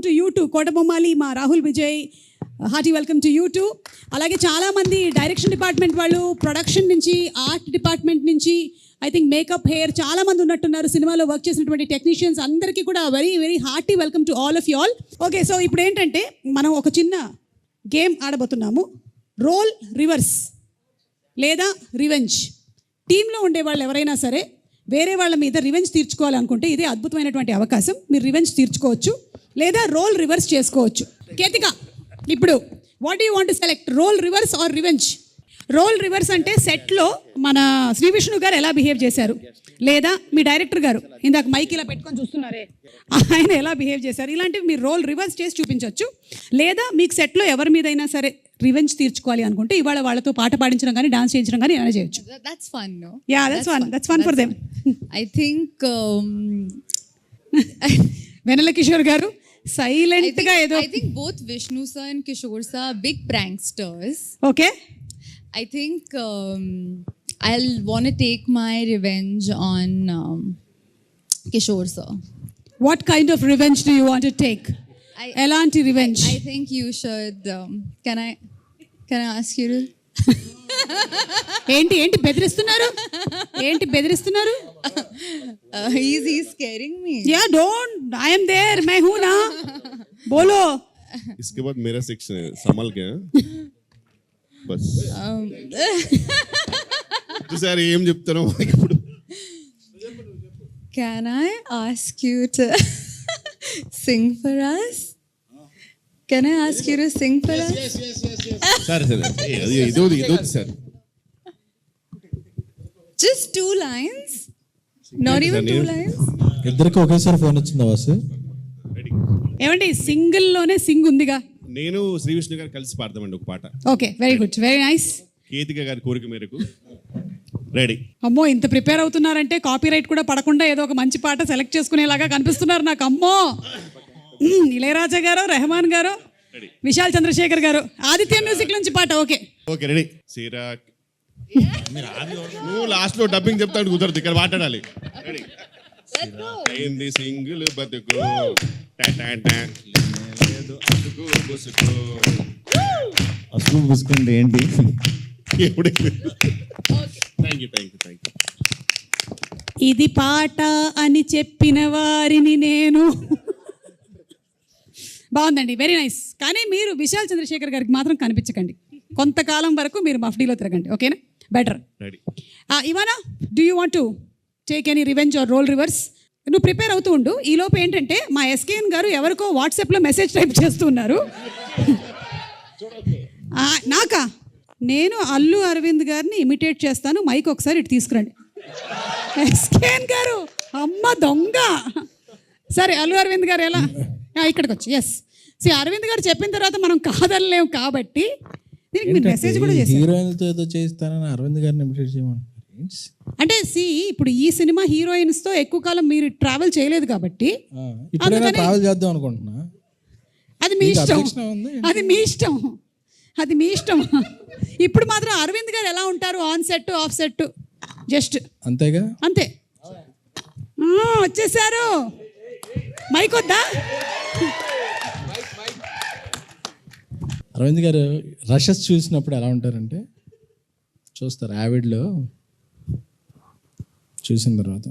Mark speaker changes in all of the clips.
Speaker 1: Welcome to you too. Kotabommali, మా Rahul Vijay, hearty welcome to you too. అలాగే చాలామంది డైరెక్షన్ డిపార్ట్మెంట్ వాళ్ళు, ప్రొడక్షన్ నుంచి, ఆర్ట్ డిపార్ట్మెంట్ నుంచి, ఐ థింక్ మేకప్, హెయిర్ చాలా మంది ఉన్నట్టున్నారు. సినిమాలో వర్క్ చేసినటువంటి టెక్నీషియన్స్ అందరికీ కూడా very very hearty welcome to all of you all. Okay, so ఇప్పుడు ఏంటంటే మనం ఒక చిన్న గేమ్ ఆడబోతున్నాము. రోల్ రివర్స్ లేదా రివెంజ్. టీంలో ఉండే వాళ్ళు ఎవరైనా సరే వేరే వాళ్ళ మీద రివెంజ్ తీర్చుకోవాలనుకుంటే ఇదే అద్భుతమైనటువంటి అవకాశం. మీరు రివెంజ్ తీర్చుకోవచ్చు లేదా రోల్ రివర్స్ చేసుకోవచ్చు. కేతిక, ఇప్పుడు what you want to select, role reverse or revenge? Role reverse అంటే సెట్లో మన శ్రీ విష్ణు గారు ఎలా బిహేవ్ చేశారు, లేదా మీ డైరెక్టర్ గారు ఇందాక మైక్ ఇలా పెట్టుకొని చూస్తున్నారే ఆయన ఎలా బిహేవ్ చేశారు, ఇలాంటివి మీరు రోల్ రివర్స్ చేసి చూపించవచ్చు. లేదా మీకు సెట్లో ఎవరి మీదైనా సరే రివెంజ్ తీర్చుకోవాలి అనుకుంటే ఇవాళ వాళ్ళతో పాట పాడించడం కానీ డాన్స్ చేయించడం కానీ ఏమైనా చేయొచ్చు.
Speaker 2: That's fun, no?
Speaker 1: Yeah, that's fun for them.
Speaker 2: I think
Speaker 1: వెన్నెల కిషోర్ గారు సైలెంట్ గా ఏదో.
Speaker 2: I think both Vishnu sir and Kishore sir are big pranksters.
Speaker 1: Okay,
Speaker 2: I think I'll want to take my revenge on Kishore sir.
Speaker 1: What kind of revenge do you want to take? ఎలాంటి revenge?
Speaker 2: I think you should can I ask you to
Speaker 1: ఏంటి బెదిరిస్తున్నారు? ఏంటి బెదిరిస్తున్నారు?
Speaker 2: he's scaring me.
Speaker 1: Yeah, don't, I am there, मैं हूं ना, बोलो.
Speaker 3: इसके बाद मेरा सेक्शन है, संभल के बस. సార్ ఏం చెప్తారో ఇప్పుడు.
Speaker 2: Can I ask you to sing for us? Can I ask you to sing for us?
Speaker 3: Sir ఇదో sir,
Speaker 2: Just 2 lines? Not even 2 lines?
Speaker 4: ఇద్దరికి ఒకేసారి ఫోన్ వచ్చిందా వాసు?
Speaker 1: ఏమండి సింగిల్ లోనే సింగ్ ఉందిగా.
Speaker 3: నేను శ్రీ విష్ణు గారు కలిసి పాడతామండి ఒక పాట.
Speaker 1: Okay, very good, very nice.
Speaker 3: Ketika గారి కోరిక మేరకు రెడీ.
Speaker 1: అమ్మో, ఇంత ప్రిపేర్ అవుతున్నారంటే కాపీరైట్ కూడా పడకుండా ఏదో ఒక మంచి పాట సెలెక్ట్ చేసుకునేలాగా కనిపిస్తున్నారు నాకు. అమ్మో, ఇళయరాజా గారు, రెహమాన్ గారు, విశాల్ చంద్రశేఖర్ గారు, ఆదిత్య మ్యూజిక్ నుంచి పాట. Okay
Speaker 3: okay ready. సిరాక్ నువ్వు లాస్ట్ లో డబ్బింగ్ చెప్తాడు, కుదరదు, ఇక్కడ మాట్లాడాలి. రెడీ. అయింది సింగిల్ బతుకు,
Speaker 4: అసలు పూసుకుంటే ఏంటి?
Speaker 3: Thank you.
Speaker 1: ఇది పాట అని చెప్పిన వారిని నేను. బాగుందండి, వెరీ నైస్. కానీ మీరు విశాల్ చంద్రశేఖర్ గారికి మాత్రం కనిపించకండి. కొంతకాలం వరకు మీరు మఫ్డీలో తిరగండి, ఓకేనా? Better. Ivana, do you want to take any revenge or role reverse? నువ్వు ప్రిపేర్ అవుతూ ఉండు. ఈ లోపు ఏంటంటే మా ఎస్కేఎన్ గారు ఎవరికో వాట్సాప్లో మెసేజ్ టైప్ చేస్తున్నారు. నాకా? నేను అల్లు అరవింద్ గారిని ఇమిటేట్ చేస్తాను, మైక్ ఒకసారి ఇటు తీసుకురండి. ఎస్కేఎన్ గారు, అమ్మ దొంగ. సరే, అల్లు అరవింద్ గారు ఎలా ఇక్కడికి వచ్చి, ఎస్ అరవింద్ గారు చెప్పిన తర్వాత మనం కాదనలేము కాబట్టి దీనికి మీరు మెసేజ్ కూడా చేశారు.
Speaker 4: హీరోయిన్తో ఏదో చేస్తానని అరవింద్ గారిని ఇమిటేట్ చేయమని.
Speaker 1: అంటే ఇప్పుడు ఈ సినిమా హీరోయిన్స్ తో ఎక్కువ కాలం మీరు ట్రావెల్ చేయలేదు కాబట్టి
Speaker 4: ట్రావెల్ చేద్దాం అనుకుంటున్నా.
Speaker 1: అది మీ ఇష్టం, అది మీ ఇష్టం. ఇప్పుడు మాత్రం అరవింద్ గారు ఎలా ఉంటారు, on set of set just
Speaker 4: అంతేగా,
Speaker 1: అంతే. వచ్చేసారు, మైక్ వద్దా?
Speaker 4: అరవింద్ గారు రషెస్ చూసినప్పుడు ఎలా ఉంటారంటే, చూస్తారు యావిడ్లో చూసిన తర్వాత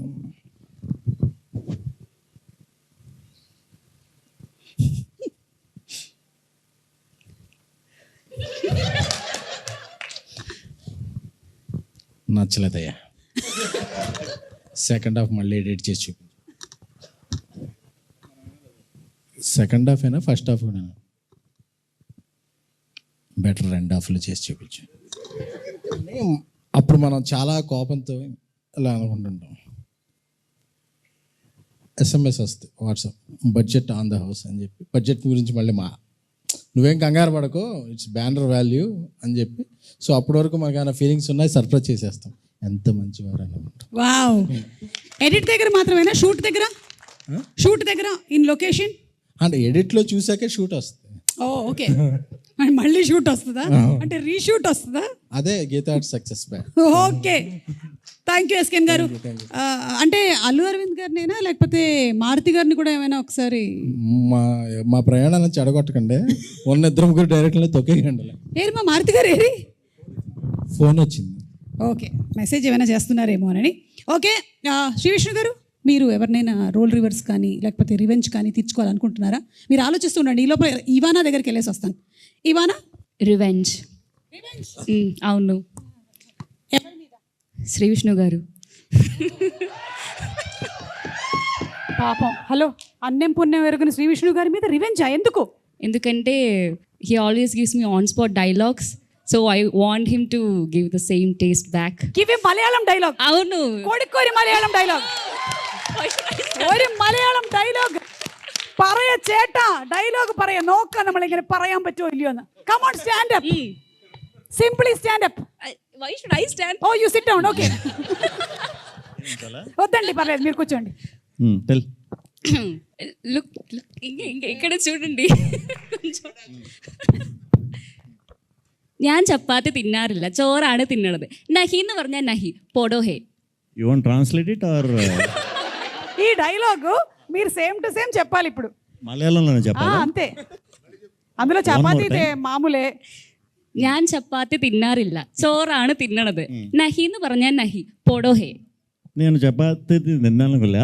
Speaker 4: నచ్చలేదయ్యా, సెకండ్ హాఫ్ మళ్ళీ ఎడిట్ చేసి చూపి. సెకండ్ హాఫ్ అయినా ఫస్ట్ హాఫ్ కూడా బెటర్, 2 హాఫ్లు చేసి చూపించు. అప్పుడు మనం చాలా కోపంతో ఇలా అనుకుంటుంటాం. SMS వస్తుంది WhatsApp, budget on the house అని చెప్పి, బడ్జెట్ గురించి మళ్ళీ నువ్వేం కంగారు పడకో, ఇట్స్ బ్యానర్ వాల్యూ అని చెప్పి. సో అప్పటి వరకు మనకు ఏమైనా ఫీలింగ్స్ ఉన్నాయి, సర్ప్రైజ్ చేసేస్తాం. ఎంత మంచివారు అనుకుంటాం.
Speaker 1: వావ్. ఎడిట్ దగ్గర మాత్రమేనా, షూట్ దగ్గర ఇన్ లొకేషన్?
Speaker 4: అంటే ఎడిట్లో చూసాకే షూట్ వస్తుంది.
Speaker 1: ఓకే, మళ్ళీ షూట్ వస్తుందా? అంటే రీషూట్ వస్తుందా?
Speaker 4: అదే Geetha success back.
Speaker 1: Okay, thank you SKN గారు. అంటే అల్లు అరవింద్ గారినేనా లేకపోతే మారుతి గారిని కూడా ఏమైనా ఒకసారి
Speaker 4: మా ప్రయాణాలను చెడగొట్టకండి, ఉన్న ఇద్దరు ముగ్గురు డైరెక్ట్లీ తొక్కేయండి.
Speaker 1: ఏరి మా మారుతి గారు ఏరి?
Speaker 4: ఫోన్ వచ్చింది.
Speaker 1: ఓకే, మెసేజ్ ఏమైనా చేస్తున్నారేమో అని. ఓకే, శ్రీ విష్ణు గారు, మీరు ఎవరినైనా రోల్ రివర్స్ కానీ లేకపోతే రివెంజ్ కానీ తీర్చుకోవాలనుకుంటున్నారా? మీరు ఆలోచిస్తుండండి, ఈ లోపల ఇవానా దగ్గరికి వెళ్ళేసి వస్తాను. ఇవానా
Speaker 5: రివెంజ్. అవును, శ్రీ విష్ణు గారు.
Speaker 1: పాపం, హలో, అన్నం పుణ్యం ఎరుగున శ్రీ విష్ణు గారి మీద రివెంజా? ఎందుకు?
Speaker 5: ఎందుకంటే he always gives me on spot dialogues, so I want him to give the same taste back.
Speaker 1: Give Malayalam dialogue.
Speaker 5: అవును,
Speaker 1: കോഴിക്കോരി മലയാളം ഡയലോഗ്. ഒരു മലയാളം ഡയലോഗ് പറയ ചേട്ടാ, ഡയലോഗ് പറയ. നോക്കാം നമ്മളിങ്ങനെ പറയാൻ പറ്റുമോ ഇല്ലയോ എന്ന്. Come on, stand up, simply stand up.
Speaker 5: Why should I stand?
Speaker 1: Oh you sit down. Okay, వద్దండి, పర్లేదు, మీరు కూర్చోండి.
Speaker 3: టెల్.
Speaker 5: లుక్, ఇక్కడ చూడండి. ഞാൻ ചപ്പാത്തി തിന്നാറില്ല, ചോറാണ് തിന്നണത്. നഹി എന്ന് പറഞ്ഞാൽ നഹി, പോടോ ഹേ.
Speaker 6: You want to translate it or
Speaker 1: ఈ డైలాగ్ మీరు సేమ్ టు సేమ్ చెప్పాలి ఇప్పుడు.
Speaker 6: మలయాళంలోనే చెప్పాలా?
Speaker 1: అంతే, అందులో చపాతీ మామూలే.
Speaker 5: ഞാൻ ചപ്പാത്തി തിന്നാറില്ല, ചോറാണ് തിന്നണത്. നഹി എന്ന് പറഞ്ഞാൽ നഹി, പോടോ హే.
Speaker 6: నేను చపాతి తిన్నాను కొల్లా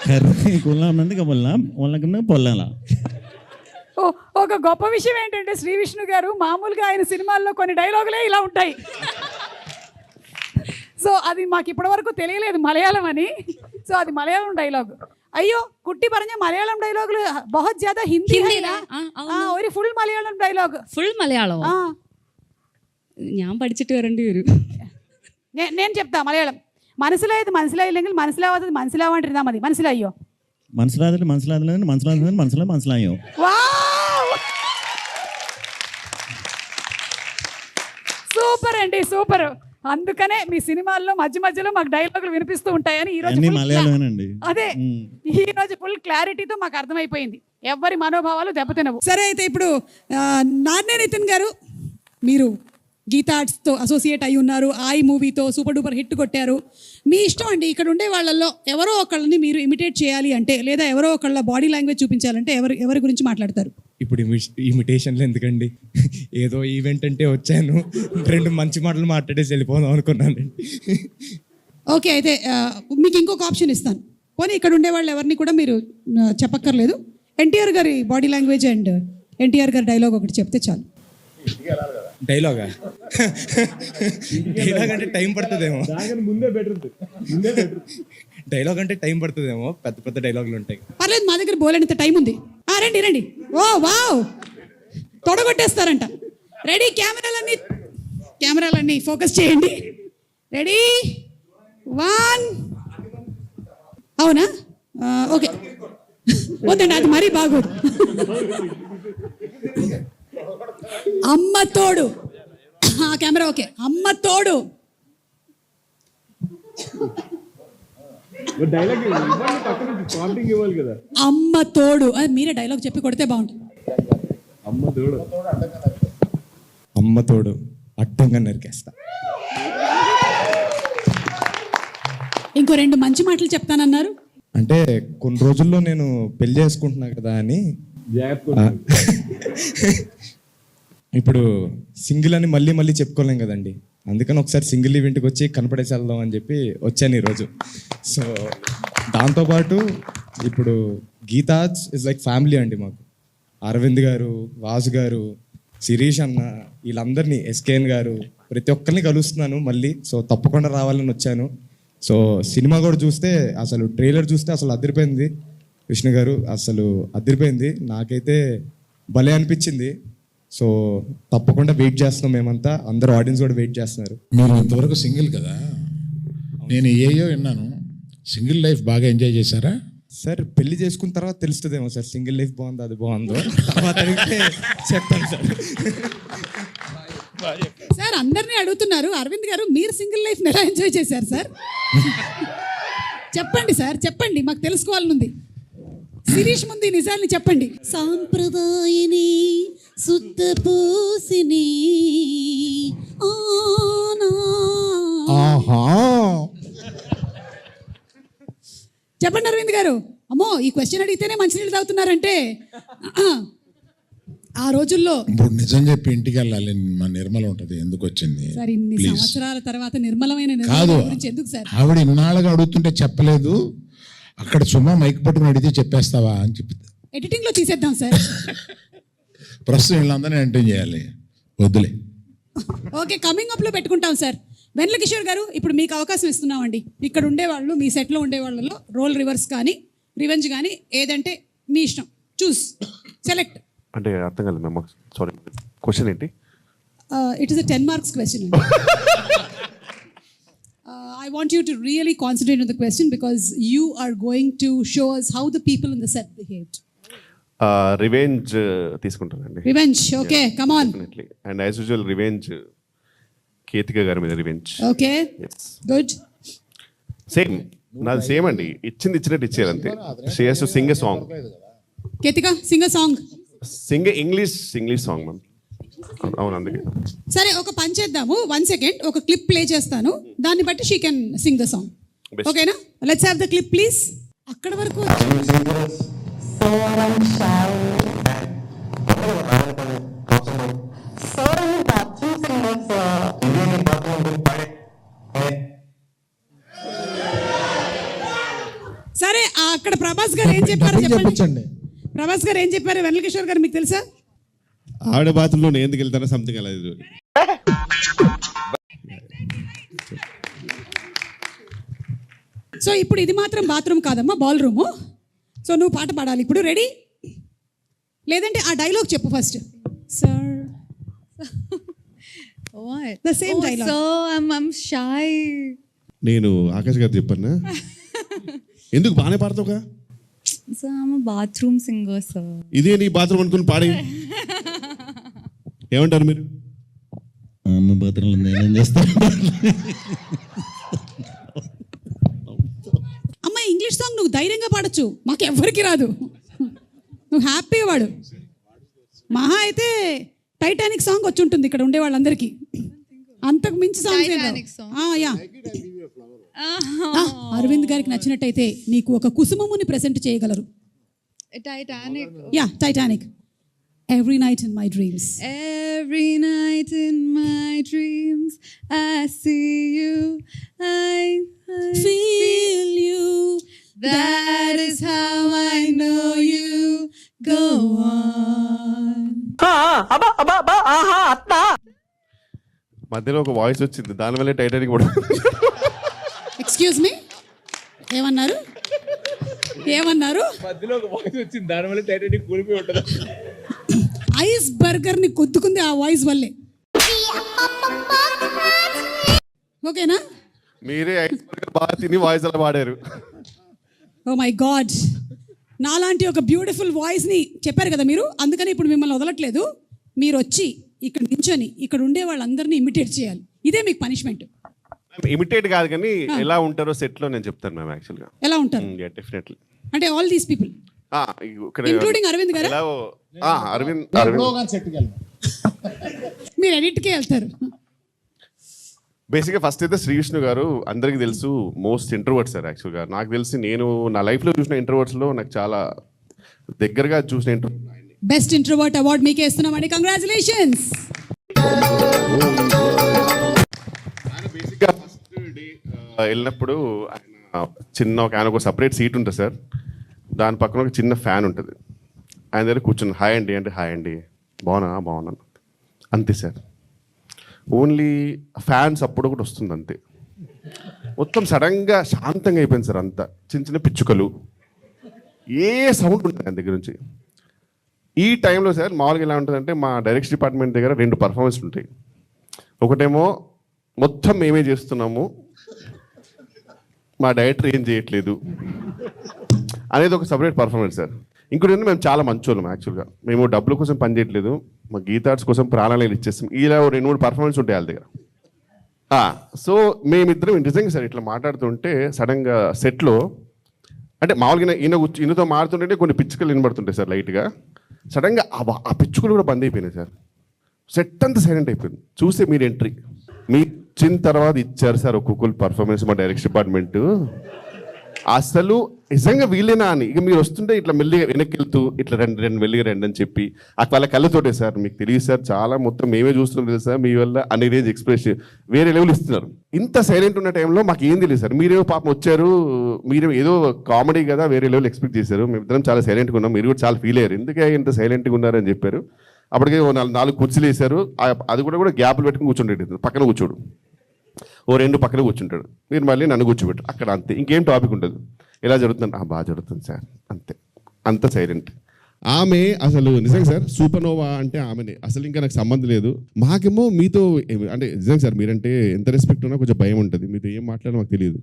Speaker 6: కర్రీ కొల్లామంది కొల్లాం వాళ్ళకన్నా పొల్లాలా.
Speaker 1: ఒక గొప్ప విషయం ఏంటంటే శ్రీ విష్ణు గారు మామూలుగా ఆయన సినిమాల్లో కొన్ని డైలాగులే ఇలా ఉంటాయి. సో అది మాకు ఇప్పటివరకు తెలియలేదు మలయాళం అని. సో అది మలయాళం డైలాగ్. అయ్యో കുട്ടി പറഞ്ഞ മലയാളം ഡയലോഗില് ബഹുത് ജ്യാദാ ഹിന്ദി है ना? ഒരു ഫുൾ മലയാളം ഡയലോഗ്.
Speaker 5: ഫുൾ മലയാളമോ? ഞാൻ പഠിച്ചിട്ട് വരേണ്ടി വരും.
Speaker 1: నేను చెప్తా మలయాళం. മനസ്സിലായത് മനസ്സിലായില്ലെങ്കിൽ മനസ്സിലാവാത്തത് മനസ്സിലാവാണ്ടിരുന്നാ മതി. മനസ്സിലായോ?
Speaker 6: മനസ്സിലായോ?
Speaker 1: సూపర్ అండి, సూపర్. అందుకనే మీ సినిమాల్లో మధ్య మధ్యలో మాకు డైలాగులు వినిపిస్తూ ఉంటాయని ఈ రోజు అదే ఈ రోజు ఫుల్ క్లారిటీతో మాకు అర్థమైపోయింది. ఎవరి మనోభావాలు దెబ్బతినవు. సరే, అయితే ఇప్పుడు నాన్నే నితిన్ గారు, మీరు గీతా ఆర్ట్స్తో అసోసియేట్ అయి ఉన్నారు. ఆయి మూవీతో సూపర్ డూపర్ హిట్ కొట్టారు. మీ ఇష్టం అండి, ఇక్కడ ఉండే వాళ్ళల్లో ఎవరో ఒకళ్ళని మీరు ఇమిటేట్ చేయాలి అంటే, లేదా ఎవరో ఒకళ్ళ బాడీ లాంగ్వేజ్ చూపించాలంటే ఎవరి గురించి మాట్లాడతారు?
Speaker 7: ఇప్పుడు ఇమిటేషన్లు ఎందుకండి, ఏదో ఈవెంట్ అంటే వచ్చాను, 2 మంచి మాటలు మాట్లాడేసి వెళ్ళిపోదాం అనుకున్నానండి.
Speaker 1: ఓకే, అయితే మీకు ఇంకొక ఆప్షన్ ఇస్తాను. పోనీ ఇక్కడ ఉండే వాళ్ళు ఎవరిని కూడా మీరు చెప్పక్కర్లేదు. ఎన్టీఆర్ గారి బాడీ లాంగ్వేజ్ అండ్ ఎన్టీఆర్ గారి డైలాగ్ ఒకటి చెప్తే చాలు.
Speaker 7: డైలాగ్ అంటే టైం పడుతుందేమో, డైలాగ్ అంటే టైం పడుతుందేమో, పెద్ద పెద్ద డైలాగులు ఉంటాయి.
Speaker 1: పర్లేదు, మా దగ్గర బోలేనంత టైం ఉంది. రండి రండి. ఓ వావ్, తొడగొట్టేస్తారంట. రెడీ, కెమెరాలన్నీ ఫోకస్ చేయండి. రెడీ, 1. అవునా? ఓకే, వద్దండి, అది మరీ బాగోదు. అమ్మ తోడు. Camera okay. అమ్మ తోడు. అమ్మ తోడు, అది మీరే డైలాగ్ చెప్పి కొడితే బాగుంటుంది.
Speaker 7: అమ్మ తోడు అడ్డంగా నరికేస్తా.
Speaker 1: ఇంకో 2 మంచి మాటలు చెప్తానన్నారు.
Speaker 7: అంటే కొన్ని రోజుల్లో నేను పెళ్లి చేసుకుంటున్నా కదా అని, ఇప్పుడు సింగిల్ అని మళ్ళీ చెప్పుకోలేం కదండి. అందుకని ఒకసారి సింగిల్ ఈవెంట్కి వచ్చి కనపడేసి వెళ్దాం అని చెప్పి వచ్చాను ఈరోజు. సో దాంతోపాటు ఇప్పుడు గీతాజ్ ఇస్ లైక్ ఫ్యామిలీ అండి మాకు. అరవింద్ గారు, వాసు గారు, శిరీష్ అన్న, వీళ్ళందరినీ, ఎస్కేఎన్ గారు, ప్రతి ఒక్కరిని కలుస్తున్నాను మళ్ళీ. సో తప్పకుండా రావాలని వచ్చాను. సో సినిమా కూడా చూస్తే, అసలు ట్రైలర్ చూస్తే అసలు అదిరిపోయింది. విష్ణు గారు అసలు అదిరిపోయింది, నాకైతే భలే అనిపించింది. సో తప్పకుండా వెయిట్ చేస్తున్నాం మేమంతా, అందరూ ఆడియన్స్ కూడా వెయిట్ చేస్తున్నారు.
Speaker 8: మీరు ఇంతవరకు సింగిల్ కదా, నేను ఏయో విన్నాను, సింగిల్ లైఫ్ బాగా ఎంజాయ్ చేశారా?
Speaker 7: సార్ పెళ్లి చేసుకున్న తర్వాత తెలుస్తుందేమో సార్, సింగిల్ లైఫ్ బాగుందో అది బాగుందో, తర్వాత అడిగితే చెప్తాను సార్.
Speaker 1: సార్ అందరినీ అడుగుతున్నారు, అరవింద్ గారు మీరు సింగిల్ లైఫ్ ఎలా ఎంజాయ్ చేశారు సార్? చెప్పండి సార్, చెప్పండి, మాకు తెలుసుకోవాలనుంది. శిరీష్ ముందు ఈ నిజాన్ని చెప్పండి. సాంప్రదాయని శుద్ధ పూసిని
Speaker 8: ఆహా
Speaker 1: గారు అమ్మో ఈ క్వశ్చన్ అడిగితేనే మంచినీళ్ళు తాగుతున్నారంటే ఆ రోజుల్లో
Speaker 8: ఇప్పుడు నిజం చెప్పి ఇంటికి వెళ్ళాలి మా నిర్మల ఉంటుంది ఎందుకు వచ్చింది
Speaker 1: సార్ ఇన్ని
Speaker 8: Please.
Speaker 1: సంవత్సరాల తర్వాత నిర్మలమైన
Speaker 8: కాదు
Speaker 1: నిర్మల గురించి ఎందుకు సార్
Speaker 8: ఆవిడ ఇన్నాళ్ళుగా అడుగుతుంటే చెప్పలేదు అక్కడ సుమా మైక్ పట్టుకుని అడిగితే చెప్పేస్తావా అని చెప్పి
Speaker 1: ఎడిటింగ్ లో తీసేద్దాం సార్.
Speaker 8: ప్రస్తుతం వీళ్ళందరినీ ఎంటర్ చేయాలి వద్దులే
Speaker 1: ఓకే కమింగ్ అప్ లో పెట్టుకుంటాం సార్. వెన్నెల కిషోర్ గారు ఇప్పుడు మీకు అవకాశం ఇస్తున్నామండి. ఇక్కడ ఉండేవాళ్ళు మీ సెట్లో ఉండే వాళ్ళలో రోల్ రివర్స్ కానీ రివెంజ్ కానీ ఏదంటే మీ ఇష్టం చూస్ సెలెక్ట్.
Speaker 9: అంటే అర్థం కాలేదు మ్యామ్ సారీ క్వశ్చన్ ఏంటి?
Speaker 1: It is a 10 marks question. I want you to really concentrate on the question because you are going to show us how the people in the set behaved.
Speaker 9: Revenge తీసుకుంటానండి.
Speaker 1: Revenge, okay, come on.
Speaker 9: Definitely and as usual revenge Ketika గారి మీద revenge.
Speaker 1: Okay, good.
Speaker 9: Same నాది same అండి, ఇచ్చింది ఇచ్చినట్టు ఇచ్చేది అంతే. She has to sing a song.
Speaker 1: Ketika, sing a song.
Speaker 9: Singh English song ma'am. అవును అందుకే.
Speaker 1: సరే ఒక పని చేద్దాము 1 second ఒక క్లిప్ ప్లే చేస్తాను దాన్ని బట్టి she can sing the song.
Speaker 9: Best.
Speaker 1: ఓకేనా? Let's have the clip please. అక్కడ వరకు సరే అక్కడ ప్రభాస్ గారు ఏం చెప్పారో చెప్పండి.
Speaker 4: చెప్పించండి.
Speaker 1: ప్రభాస్ గారు ఏం చెప్పారు వెన్నెల కిషోర్ గారు మీకు తెలుసా?
Speaker 3: ఆవిడ బాత్రూంలో నేను ఎందుకు వెళ్తానో సంథింగ్ అలా ఇది.
Speaker 1: సో ఇప్పుడు ఇది మాత్రం బాత్రూమ్ కాదమ్మా బాల్ రూము. సో నువ్వు పాట పాడాలి ఇప్పుడు. రెడీ? లేదంటే ఆ డైలాగ్ చెప్పు first. Sir
Speaker 2: What?
Speaker 1: The same dialogue.
Speaker 2: So I'm shy.
Speaker 3: నేను ఆకాష్ గారు చెప్పాను ఎందుకు బాగానే పాడతావుగా.
Speaker 2: So I'm a bathroom singer, sir.
Speaker 3: ఇదే నీ బాత్రూమ్ అనుకుని పాడే. ఏమంటారు మీరు?
Speaker 6: అమ్మ బాత్రూంలో నేనేం చేస్తాను?
Speaker 1: అమ్మ ఇంగ్లీష్ సాంగ్ నువ్వు ధైర్యంగా పాడొచ్చు, మాకు ఎవ్వరికి రాదు. నువ్వు హ్యాపీగా పాడు. మహా అయితే టైటానిక్ సాంగ్ వచ్చి ఉంటుంది ఇక్కడ ఉండే వాళ్ళందరికీ. అంతకు మించి
Speaker 2: Titanic song.
Speaker 1: యా అరవింద్ గారికి నచ్చినట్టయితే నీకు ఒక కుసుమముని ప్రెసెంట్ చేయగలరు.
Speaker 2: Titanic.
Speaker 1: Yeah Titanic. Every night in my dreams.
Speaker 2: Every night in my dreams, I see you. I
Speaker 1: Feel you.
Speaker 2: That is how I know you. Go on.
Speaker 9: మధ్యలో ఒక voice వచ్చింది, దానివల్లే Titanic కూడా.
Speaker 1: ఎక్స్క్యూజ్ మీ, ఏమన్నారు? Ice burger ని కొద్దుకుంది ఆ voice వల్లే. ఓకేనా?
Speaker 9: మీరే ఐస్ బర్గర్ బాగా తిని వాయిస్ అలా పాడారు.
Speaker 1: ఓ మై గాడ్, నాలాంటి ఒక బ్యూటిఫుల్ వాయిస్ ని చెప్పారు కదా మీరు, అందుకని ఇప్పుడు మిమ్మల్ని వదలట్లేదు. మీరు వచ్చి ఇక్కడ నించొని ఇక్కడ ఉండే వాళ్ళందరినీ ఇమిటేట్ చేయాలి. ఇదే మీకు పనిష్మెంట్.
Speaker 9: ఇమిటేట్ కాదు కానీ ఎలా ఉంటారో సెట్ లో నేను చెప్తాను మ్యామ్ యాక్చువల్ గా.
Speaker 1: ఎలా ఉంటారు
Speaker 9: డెఫినెట్లీ
Speaker 1: అంటే all these people Including Arvind గారా?
Speaker 9: అరవింద్
Speaker 1: మీరు ఎడిట్కే వెళ్తారు.
Speaker 9: బేసిక్గా ఫస్ట్ అయితే శ్రీ విష్ణు గారు అందరికీ తెలుసు మోస్ట్ ఇంట్రోవర్ట్ సార్. యాక్చువల్గా నాకు తెలిసి నేను నా లైఫ్లో చూసిన ఇంట్రోవర్ట్స్లో నాకు చాలా దగ్గరగా చూసిన
Speaker 1: బెస్ట్ ఇంట్రోవర్ట్ అవార్డ్ మీకే ఇస్తున్నామండి. కంగ్రాచులేషన్స్.
Speaker 9: బేసిక్గా ఫస్ట్ డే వెళ్ళినప్పుడు ఆయన ఒక సపరేట్ సీట్ ఉంటుంది సార్, దాని పక్కన ఒక చిన్న ఫ్యాన్ ఉంటుంది. ఆయన దగ్గర కూర్చుని హాయ్ అండి అంటే హాయ్ అండి బాగున్నాను అంతే సార్. ఓన్లీ ఫ్యాన్స్ అప్పుడు ఒకటి వస్తుంది అంతే. మొత్తం సడన్గా శాంతంగా అయిపోయింది సార్. అంతా చిన్న చిన్న పిచ్చుకలు, ఏ సౌండ్ ఉంటుంది ఆయన దగ్గర నుంచి. ఈ టైంలో సార్ మామూలుగా ఎలా ఉంటుందంటే మా డైరెక్షన్ డిపార్ట్మెంట్ దగ్గర 2 పర్ఫార్మెన్స్లు ఉంటాయి. ఒకటేమో మొత్తం మేమే చేస్తున్నాము, మా డైరెక్టర్ ఏం చేయట్లేదు అనేది ఒక సపరేట్ పర్ఫార్మెన్స్ సార్. ఇంకోటి మేము చాలా మంచోళ్ళం యాక్చువల్గా. మేము డబ్బుల కోసం పని చేయట్లేదు, మా గీతార్ట్స్ కోసం ప్రాణాలు ఇచ్చేస్తాం. ఇలా 2-3 పర్ఫార్మెన్స్ ఉంటాయి వాళ్ళ దగ్గర. సో మేమిద్దరం నిజంగా సార్ ఇట్లా మాట్లాడుతుంటే సడన్గా సెట్లో అంటే మామూలుగా ఈయనతో మారుతుంటే కొన్ని పిచ్చుకలు వినబడుతుంటాయి సార్ లైట్గా. సడన్గా ఆ పిచ్చుకలు కూడా బంద్ అయిపోయినాయి సార్. సెట్ అంతా సైలెంట్ అయిపోయింది. చూస్తే మీరు ఎంట్రీ మీ వచ్చిన తర్వాత ఇచ్చారు సార్ ఒక్కొక్కరు పర్ఫార్మెన్స్ మా డైరెక్షన్ డిపార్ట్మెంట్. అసలు నిజంగా వీళ్ళేనా అని. ఇక మీరు వస్తుంటే ఇట్లా మెల్లిగా వెనక్కి వెళ్తూ ఇట్లా రెండు మెల్లిగా రండి అని చెప్పి వాళ్ళ కళ్ళతోటే సార్ మీకు తెలియదు సార్ చాలా మొత్తం మేమే చూస్తున్నాం తెలుసా మీ వల్ల అనే రేంజ్ ఎక్స్ప్రెషన్ వేరే లెవెల్ ఇస్తున్నారు. ఇంత సైలెంట్ ఉన్న టైంలో మాకు ఏం తెలియదు సార్. మీరేమో పాపం వచ్చారు, మీరు ఏదో కామెడీ కదా వేరే లెవెల్ ఎక్స్పెక్ట్ చేశారు. మేమిద్దరం చాలా సైలెంట్గా ఉన్నాం, మీరు కూడా చాలా ఫీల్ అయ్యారు ఎందుకే ఇంత సైలెంట్గా ఉన్నారని చెప్పారు. అప్పటికే నాలుగు కుర్చీలు వేశారు, అది కూడా గ్యాప్లు పెట్టుకుని కూర్చుండేది, పక్కన కూర్చోడు, ఓ రెండు పక్కన కూర్చుంటాడు. మీరు మళ్ళీ నన్ను కూర్చోబెట్టు అక్కడ, అంతే, ఇంకేం టాపిక్ ఉండదు. ఎలా జరుగుతుంది, బాగా జరుగుతుంది సార్, అంతే, అంత సైలెంట్.
Speaker 3: ఆమె అసలు నిజంగా సార్ సూపర్నోవా అంటే ఆమెనే, అసలు ఇంకా నాకు సంబంధం లేదు. మాకేమో మీతో అంటే నిజంగా సార్ మీరంటే ఎంత రెస్పెక్ట్ ఉన్నా కొంచెం భయం ఉంటుంది, మీతో ఏం మాట్లాడో మాకు తెలియదు.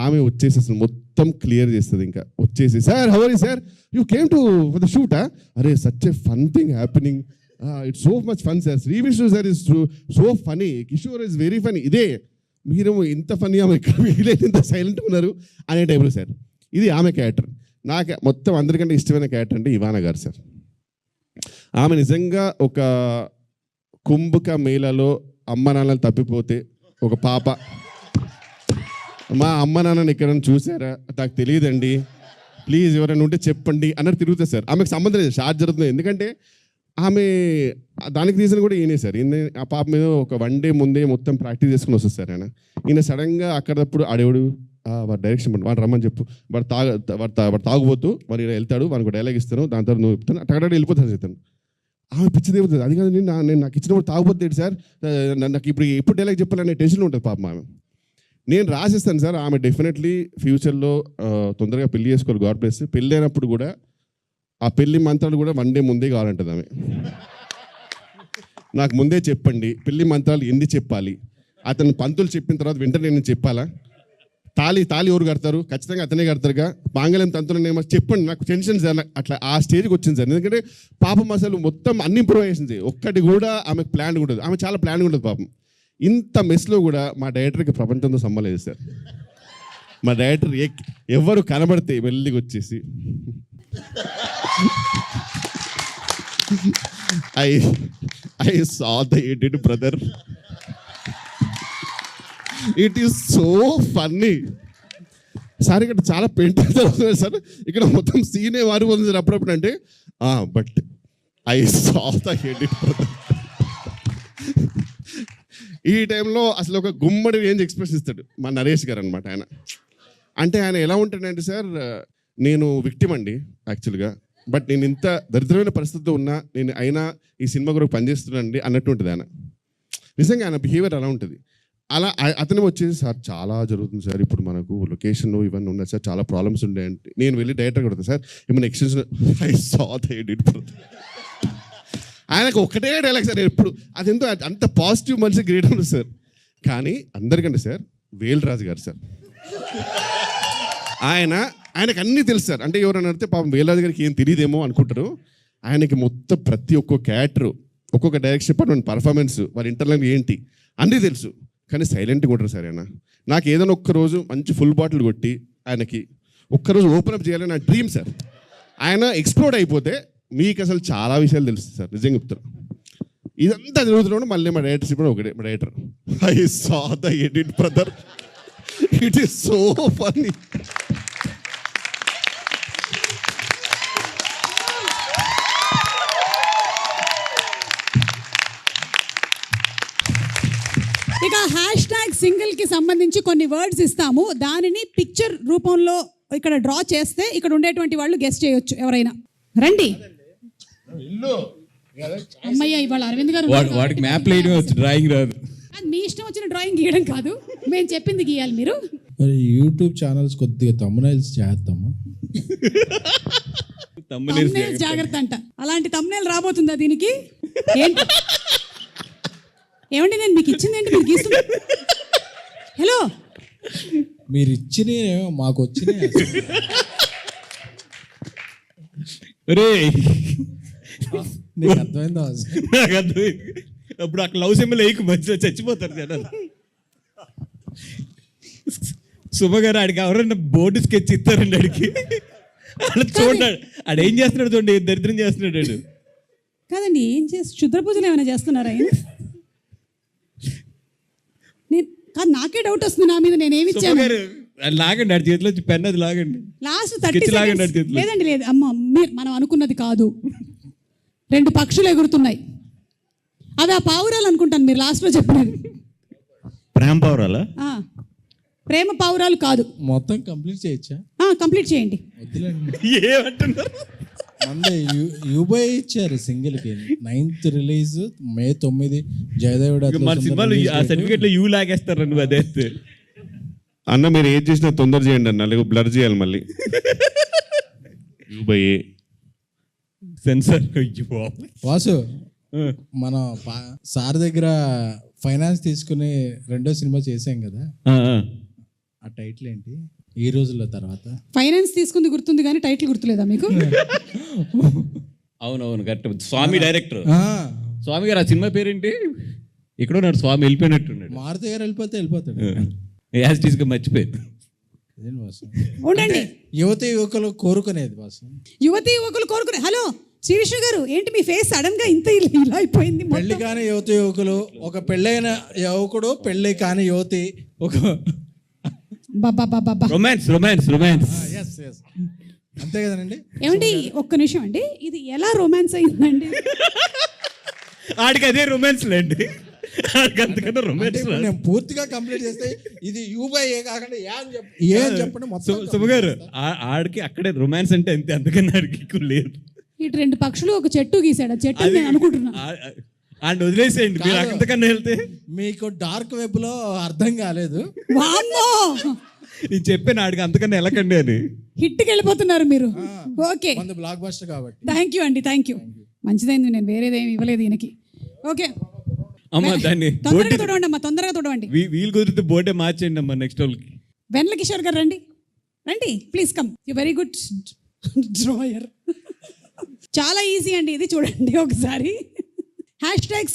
Speaker 3: ఆమె వచ్చేసి అసలు మొత్తం క్లియర్ చేస్తుంది. ఇంకా వచ్చేసి sir how are you sir, you came to for the షూటా, అరే such a fun thing happening, it's so much fun sir, Sri Vishnu sir is so funny, Kishore is very funny. ఇదే మీరు ఇంత ఫనీ ఆమె ఇక్కడ వీలైతే ఇంత సైలెంట్గా ఉన్నారు అనే టైంలో సార్ ఇది ఆమె క్యారెక్టర్. నాకు మొత్తం అందరికంటే ఇష్టమైన క్యారెక్టర్ అంటే ఇవానా గారు సార్. ఆమె నిజంగా ఒక కుంభక మేళలో అమ్మ నాన్నలు తప్పిపోతే ఒక పాప, మా అమ్మ నాన్నని ఎక్కడైనా చూసారా, నాకు తెలియదండి, ప్లీజ్ ఎవరైనా ఉంటే చెప్పండి అన్నట్టు తిరుగుతుంది సార్. ఆమెకు సంబంధం లేదు, షార్ట్ జరుగుతుంది. ఎందుకంటే ఆమె దానికి రీజన్ కూడా ఈయనే సార్. ఈయన ఆ పాప మీద ఒక 1 డే ముందే మొత్తం ప్రాక్టీస్ చేసుకుని వస్తుంది సార్. ఈయన సడన్గా అక్కడప్పుడు ఆడేవాడు వాడు డైరెక్షన్ వాడు రమ్మని చెప్పు, వాడు తాగుపోతూ వాడు ఇలా వెళ్తాడు, వానికి డైలాగ్ ఇస్తాను, దాని తర్వాత నువ్వు చెప్తాను, అక్కడ వెళ్ళిపోతాను చెప్తాను. ఆమె పిచ్చిది ఏమవుతుంది, అది కాదు నేను నాకు ఇచ్చినప్పుడు తాగుపోతుంది సార్, నాకు ఎప్పుడు డైలాగ్ చెప్పాలనే టెన్షన్లో ఉంటుంది పాపం ఆమె. నేను రాసిస్తాను సార్, ఆమె డెఫినెట్లీ ఫ్యూచర్లో తొందరగా పెళ్లి చేసుకోవాలి, గాడ్ బ్లెస్. పెళ్ళి అయినప్పుడు కూడా ఆ పెళ్లి మంత్రాలు కూడా 1 డే ముందే కావాలంటుంది ఆమె. నాకు ముందే చెప్పండి పెళ్లి మంత్రాలు ఎన్ని చెప్పాలి, అతను పంతులు చెప్పిన తర్వాత వెంటనే నేను చెప్పాలా, తాళి ఎవరు కడతారు, ఖచ్చితంగా అతనే కడతారుగా, మాంగళ్యం తంతులనేమో చెప్పండి, నాకు టెన్షన్ సార్. అట్లా ఆ స్టేజ్కి వచ్చింది సార్. ఎందుకంటే పాపం అసలు మొత్తం అన్ని ఇంప్రూవైజేషన్స్, ఒక్కటి కూడా ఆమెకు ప్లాన్ ఉంటుంది, ఆమె చాలా ప్లాన్ ఉంటుంది పాపం. ఇంత మెస్లో కూడా మా డైరెక్టర్కి ప్రపంచంతో సంబంధం లేదు సార్. మా డైరెక్టర్ ఎవరు కనబడితే మెల్లిగా వచ్చేసి I saw the edit, brother. It is so funny. Sir ఇక్కడ చాలా పెయింట్ అవుతుంది సార్, ఇక్కడ మొత్తం సీనే మారిపోతుంది సార్ అప్పుడప్పుడు. అంటే but I saw the edit, brother. ఈ టైంలో అసలు ఒక గుమ్మడి రేంజ్ ఎక్స్ప్రెస్ ఇస్తాడు మా నరేష్ గారు అనమాట. అంటే ఆయన ఎలా ఉంటాడంటే సార్, నేను విక్టిమ్ అండి యాక్చువల్గా, బట్ నేను ఇంత దరిద్రమైన పరిస్థితిలో ఉన్నా నేను అయినా ఈ సినిమా కూడా పనిచేస్తున్నానండి అన్నట్టు ఉంటుంది ఆయన. నిజంగా ఆయన బిహేవియర్ అలా ఉంటుంది. అలా అతను వచ్చేసి సార్ చాలా జరుగుతుంది సార్, ఇప్పుడు మనకు లొకేషన్లో ఇవన్నీ ఉన్నాయి సార్, చాలా ప్రాబ్లమ్స్ ఉండే అంటే నేను వెళ్ళి డైరెక్టర్ కొడతాను సార్, ఏమైనా extension I saw the edit. ఆయనకు ఒకటే డైలాగ్ సార్ ఎప్పుడు, అదెంతో అంత పాజిటివ్ మనిషి గ్రేట్ ఉంది సార్. కానీ అందరికంటే సార్ వేల్రాజు గారు సార్, ఆయనకు అన్నీ తెలుసు సార్. అంటే ఎవరైనా అడిగితే పాపం వేల్రాజు గారికి ఏం తెలియదేమో అనుకుంటారు. ఆయనకి మొత్తం ప్రతి ఒక్క క్యారెక్టర్, ఒక్కొక్క డైరెక్షన్ డిపార్ట్మెంట్ పర్ఫార్మెన్స్, వారి ఇంటర్నల్ ఏంటి అన్నీ తెలుసు. కానీ సైలెంట్గా ఉంటారు సార్ ఆయన. నాకు ఏదైనా ఒక్కరోజు మంచి ఫుల్ బాటిల్ కొట్టి ఆయనకి ఒక్కరోజు ఓపెన్ అప్ చేయాలని నా డ్రీమ్ సార్. ఆయన ఎక్స్ప్లోర్డ్ అయిపోతే మీకు అసలు చాలా విషయాలు తెలుస్తుంది సార్, నిజంగా చెప్తారు. ఇదంతా జరుగుతున్నప్పుడు మళ్ళీ మా డైరెక్టర్ ఇప్పుడు ఒకటే, మా director I saw the edit, brother. It is so funny.
Speaker 1: ఇక #సింగిల్కి సంబంధించి కొన్ని వర్డ్స్ ఇస్తాము, దానిని పిక్చర్ రూపంలో ఇక్కడ డ్రా చేస్తే ఇక్కడ ఉండేటువంటి వాళ్ళు గెస్ట్ చేయొచ్చు. ఎవరైనా రండి. అమ్మయ్య ఇవాళ అరవింద్ గారు
Speaker 7: వాడికి మ్యాప్ వేయడం వచ్చు, డ్రాయింగ్ రాదు.
Speaker 1: మీ ఇష్టం వచ్చిన డ్రాయింగ్ గీయడం కాదు, మేము చెప్పింది గీయాలి మీరు.
Speaker 4: మరి యూట్యూబ్ ఛానల్స్ కొద్దిగా తమ్మునైల్స్ చేద్దామా?
Speaker 1: తమ్మునైల్స్ జాగ్రత్త అంట. అలాంటి తమ్మునైల్ రాబోతుందా దీనికి? ఏంటి ఏమండి నేను మీకు ఇచ్చింది ఏంటి మీరు గీస్తున్నా? హలో
Speaker 4: మీరు ఇచ్చినే మాకు వచ్చినాయి. నీకు అర్థమైందా?
Speaker 7: నాకు అర్థమైంది. అప్పుడు అక్కడ లవ్ సింబల్ వేయకు, మంచిగా చచ్చిపోతారు జనాలు. శుభ గారు ఆడికి ఎవరైనా బోర్డు స్కెచ్ ఇస్తారండి ఆడికి, అలా చూడండి ఆడేం చేస్తున్నాడు, చూడండి దరిద్రం చేస్తున్నాడు.
Speaker 1: కాదండి ఏం చేసి క్షుద్ర పూజలు ఏమైనా చేస్తున్నారా ఆయన? కాదు నాకే డౌట్ వస్తుంది నా మీద, నేనేమి ఇచ్చాను?
Speaker 10: లాగండి ఆడి చేతిలో పెన్ అది లాగండి.
Speaker 1: లాస్ట్ 30
Speaker 10: Sketch లాగండి
Speaker 1: seconds.
Speaker 10: ఆడి చేతిలో.
Speaker 1: లేదండి లేదు అమ్మ మనం అనుకున్నది కాదు. 2 పక్షులు ఎగురుతున్నాయి, అవి ఆ పావురాలు అనుకుంటాను మీరు లాస్ట్లో చెప్పినది.
Speaker 6: ప్రేమ పౌరాలా?
Speaker 1: ప్రేమ పావురాలు కాదు.
Speaker 4: మొత్తం కంప్లీట్ చేయొచ్చా?
Speaker 1: కంప్లీట్ చేయండి.
Speaker 4: వద్దులేండి.
Speaker 10: ఏమంటున్నారు?
Speaker 4: మందే యూబై ఇచ్చారు సింగిల్కి. 9th రిలీజ్, May 9 జయదేవుడు
Speaker 10: మన సినిమాలు ఆ సర్టిఫికేట్లో యూ లాగేస్తారు నువ్వు అదే.
Speaker 3: అన్న మీరు ఏది చేసినా తొందర చేయండి అన్న, లేకపోతే బ్లర్ చేయాలి మళ్ళీ. యూబైఏ
Speaker 10: సెన్సర్.
Speaker 4: వాసు, మన సార్ దగ్గర ఫైనాన్స్ తీసుకుని 2వ సినిమా చేసాం కదా, ఆ టైటిల్ ఏంటి ఈ రోజుల తర్వాత?
Speaker 1: ఫైనాన్స్ తీసుకుంది గుర్తుంది కానీ టైటిల్ గుర్తులేదా మీకు?
Speaker 10: అవునవును కరెక్ట్. స్వామి డైరెక్టర్ స్వామి గారు. ఆ సినిమా పేరేంటి? ఇక్కడ ఉన్నాడు స్వామి, వెళ్ళిపోయినట్టున్నాడు.
Speaker 4: మారుతి గారు వెళ్ళిపోతాడు.
Speaker 10: యాస్టీస్గా మర్చిపోయింది.
Speaker 1: ఉండండి.
Speaker 4: యువతి యువకులు కోరుకునేది బాసు.
Speaker 1: యువతి యువకులు కోరుకునే. హలో శ్రీ విష్ణు గారు, ఏంటి మీ ఫేస్ సడన్ గా ఇంత ఇలా అయిపోయింది?
Speaker 4: పెళ్లి కాని యువతి యువకులు, ఒక పెళ్ళైన యువకుడు, పెళ్లి కాని యువతి, ఒక
Speaker 10: రొమాన్స్ రొమాన్స్ రొమాన్స్.
Speaker 4: అంతే కదండి.
Speaker 1: ఏమండి ఒక్క నిమిషం అండి, ఇది ఎలా రొమాన్స్ అయిందండి?
Speaker 10: ఆడికి అదే రొమాన్స్ లేండి, ఆడికి అంతకన్నా రొమాన్స్.
Speaker 4: నేను పూర్తిగా కంప్లీట్ చేస్తే ఇది యూబై ఏ కాకుండా ఏ అని చెప్పండి మొత్తం.
Speaker 10: సుమ గారు ఆడికి అక్కడే రొమాన్స్ అంటే అంతే, అందుకని ఆడికి ఎక్కువ లేదు.
Speaker 1: ఇటు 2 పక్షులు ఒక చెట్టు గీసాడు, ఆ చెట్టు నేను అనుకుంటున్నా.
Speaker 10: ఆయన వదిలేసేయండి మీరు అంతకన్నా వెళ్తే.
Speaker 4: మీకు డార్క్ వెబ్ లో అర్థం కాలేదు.
Speaker 1: వామ్మో,
Speaker 10: నేను చెప్పాను ఆడికి అంతకన్నా వెళ్ళకండి అని.
Speaker 1: హిట్కి వెళ్ళిపోతున్నారు మీరు. ఓకే,
Speaker 4: బ్లాక్ బస్టర్ కాబట్టి.
Speaker 1: థ్యాంక్ యూ అండి, థ్యాంక్ యూ. మంచిదైంది, నేను వేరేదేమి ఇవ్వలేదు ఈయనకి. ఓకే
Speaker 10: అమ్మా, దాన్ని
Speaker 1: తొందరగా తొడవండి అమ్మా, తొందరగా తొడవండి.
Speaker 10: వీలు కుదిరితే బోర్డే మార్చేయండి అమ్మా నెక్స్ట్ వాళ్ళకి.
Speaker 1: వెన్నెల కిషోర్ గారు రండి, రండి please come. You very good drawer. చాలా ఈజీ అండి ఇది, చూడండి ఒకసారి.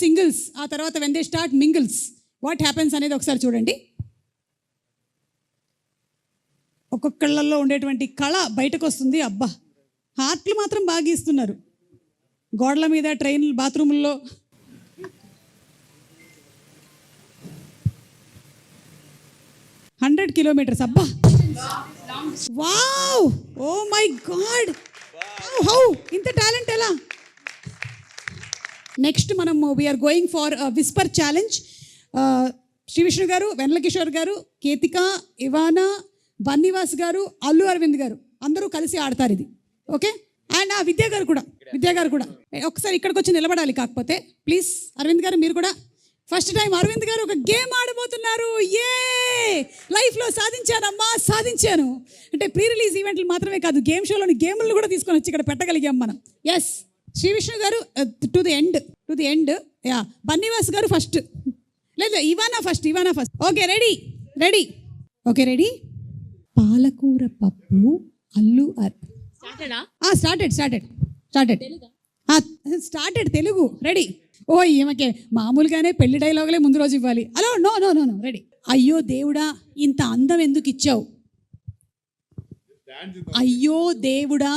Speaker 1: #singles, ఆ తర్వాత when they start mingles what happens అనేది ఒకసారి చూడండి. ఒక్కొక్కళ్ళల్లో ఉండేటువంటి కళ బయటకు వస్తుంది. అబ్బా, హార్ట్లు మాత్రం బాగా గీస్తున్నారు. గోడల మీద, ట్రైన్ బాత్రూముల్లో. $100 kilometers. అబ్బా, wow, oh my God, how ఇంత టాలెంట్ ఎలా? నెక్స్ట్ మనం we're going for whisper challenge. Sri Vishnu గారు, వెన్నెల కిషోర్ గారు, కేతిక, ఇవానా, బన్నీవాస్ గారు, అల్లు అరవింద్ గారు అందరూ కలిసి ఆడతారు ఇది. ఓకే, అండ్ విద్యా గారు కూడా ఒకసారి ఇక్కడికి వచ్చి నిలబడాలి. కాకపోతే ప్లీజ్ అరవింద్ గారు మీరు కూడా. ఫస్ట్ టైం అరవింద్ గారు ఒక గేమ్ ఆడబోతున్నారు. ఏ లైఫ్లో సాధించానమ్మా, సాధించాను అంటే ప్రీ రిలీజ్ ఈవెంట్లు మాత్రమే కాదు, గేమ్ షోలోని గేమ్లను కూడా తీసుకొని వచ్చి ఇక్కడ పెట్టగలిగాం మనం. ఎస్, శ్రీ విష్ణు గారు to the end. Yeah, Bunny Vas గారు ఫస్ట్, లేదు Ivana first. Okay, ready. Okay, ready. పాలకూర పప్పు అల్లు స్టార్టెడ్ తెలుగు. రెడీ. ఓ ఈమెకే మామూలుగానే పెళ్లి డైలాగులే ముందు రోజు ఇవ్వాలి. Hello, no, ready. అయ్యో దేవుడా ఇంత అందం ఎందుకు ఇచ్చావు? అయ్యో దేవుడా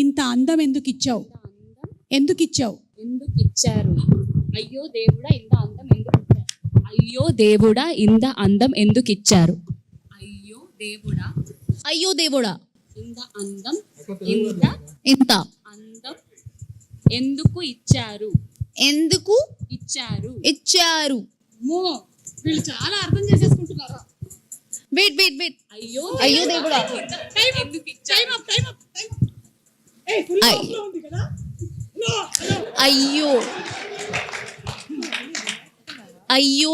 Speaker 1: ఇంత అందం ఎందుకు ఇచ్చావు?
Speaker 5: అయ్యో దేవుడా ఇంత అందం ఎందుకు ఇచ్చారు? అయ్యో దేవుడా ఇంత అందం ఎందుకు ఇచ్చారు? ఇంత అందం ఎందుకు ఇచ్చారు?
Speaker 1: వీళ్ళు చాలా అర్థం చేసేసుకుంటున్నారు.
Speaker 2: వెయిట్.
Speaker 5: అయ్యో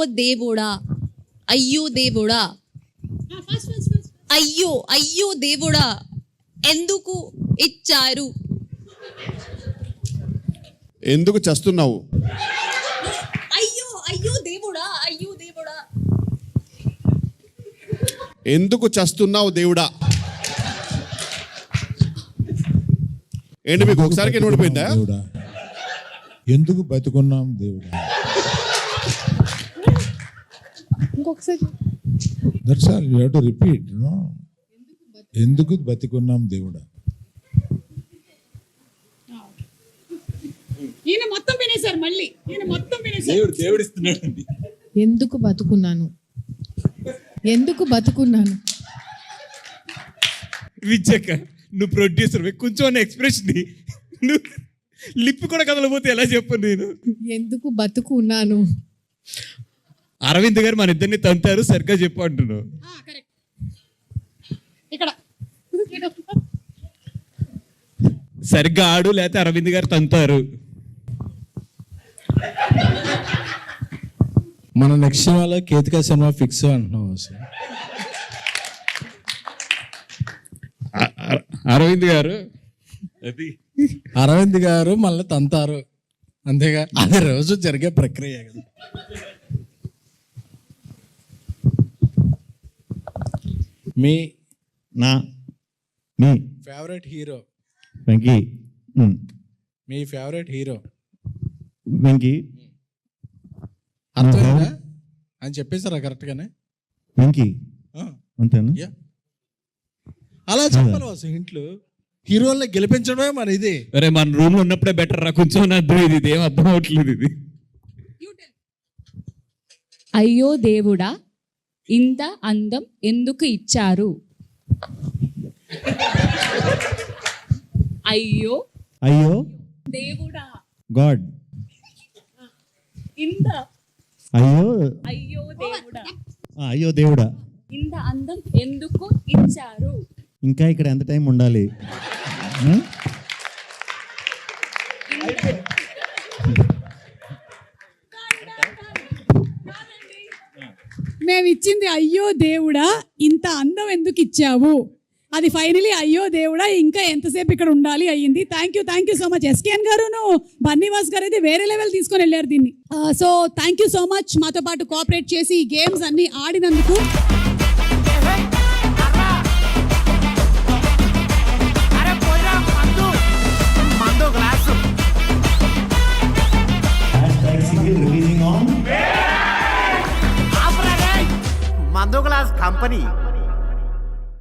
Speaker 2: దేవుడా. అయ్యో దేవుడా ఎందుకు ఇచ్చారు?
Speaker 3: ఎందుకు చస్తున్నావు?
Speaker 2: అయ్యో దేవుడా
Speaker 3: ఎందుకు చస్తున్నావు దేవుడా? ఏంటి మీకు ఒకసారికి నోడిపోయిందా?
Speaker 8: దేవుడా, ఎందుకు బతుకున్నాం దేవుడా?
Speaker 2: ఇంకొకసారి.
Speaker 8: That's all, you have to repeat. No, ఎందుకు బతుకున్నాం దేవుడా?
Speaker 1: ఈయన మొత్తం వినేశారు. మళ్ళీ ఈయన మొత్తం వినేశారు.
Speaker 10: దేవుడు ఇస్తున్నాడు.
Speaker 11: ఎందుకు బతుకున్నాను
Speaker 10: విచ్చక్క నువ్వు ప్రొడ్యూసర్ కొంచెం అన్న ఎక్స్ప్రెషన్ నువ్వు లిప్ కూడా కదలపోతే ఎలా చెప్పను నేను.
Speaker 2: ఎందుకు బతుకు ఉన్నాను.
Speaker 10: అరవింద్ గారు మన ఇద్దరిని తంతారు సరిగ్గా చెప్పు అంటున్నావు.
Speaker 1: ఇక్కడ
Speaker 10: సరిగ్గా ఆడు లేకపోతే అరవింద్ గారు తంతారు.
Speaker 4: మన నెక్స్ట్ సినిమాలో కేతికా సినిమా ఫిక్స్ అంటున్నావు అసలు.
Speaker 10: అరవింద్ గారు అది
Speaker 4: అరవింద్ గారు మళ్ళీ తంతారు అంతేగా, అది రోజు జరిగే ప్రక్రియ కదా. మీ
Speaker 6: మీ
Speaker 4: ఫేవరెట్ హీరో
Speaker 6: వెంకీ.
Speaker 4: మీ ఫేవరెట్ హీరో
Speaker 6: వెంకీ
Speaker 4: అర్థమైందా అని చెప్పేసారా కరెక్ట్గానే?
Speaker 6: వెంకీ అంతేనా?
Speaker 4: యా. అలా చెప్పాలి అసలు ఇంట్లో హీరోల్ని గెలిపించడమే మన ఇది.
Speaker 10: అరే మన రూమ్ లో ఉన్నప్పుడే బెటర్ రా, కొంచెం అర్థం ఇది ఏం అర్థం అవట్లేదు ఇది.
Speaker 5: అయ్యో దేవుడా ఇంత అందం ఎందుకు ఇచ్చారు. అయ్యో
Speaker 6: అయ్యో
Speaker 5: దేవుడా
Speaker 6: గాడ్.
Speaker 5: ఇంత
Speaker 6: అయ్యో
Speaker 5: అయ్యో దేవుడా
Speaker 6: అయ్యో దేవుడా
Speaker 5: ఇంత అందం ఎందుకు ఇచ్చారు.
Speaker 6: ఇంకా ఇక్కడ ఎంత టైం ఉండాలి?
Speaker 1: మేము ఇచ్చింది అయ్యో దేవుడా ఇంత అందం ఎందుకు ఇచ్చావు, అది ఫైనలీ అయ్యో దేవుడా ఇంకా ఎంతసేపు ఇక్కడ ఉండాలి అయ్యింది. Thank you so much SKN గారును బన్నీవాస్ గారు అయితే వేరే లెవెల్ తీసుకొని వెళ్ళారు దీన్ని. So thank you so much మాతో పాటు కోఆపరేట్ చేసి ఈ గేమ్స్ అన్ని ఆడినందుకు.
Speaker 11: మందు గ్లాస్ కంపెనీ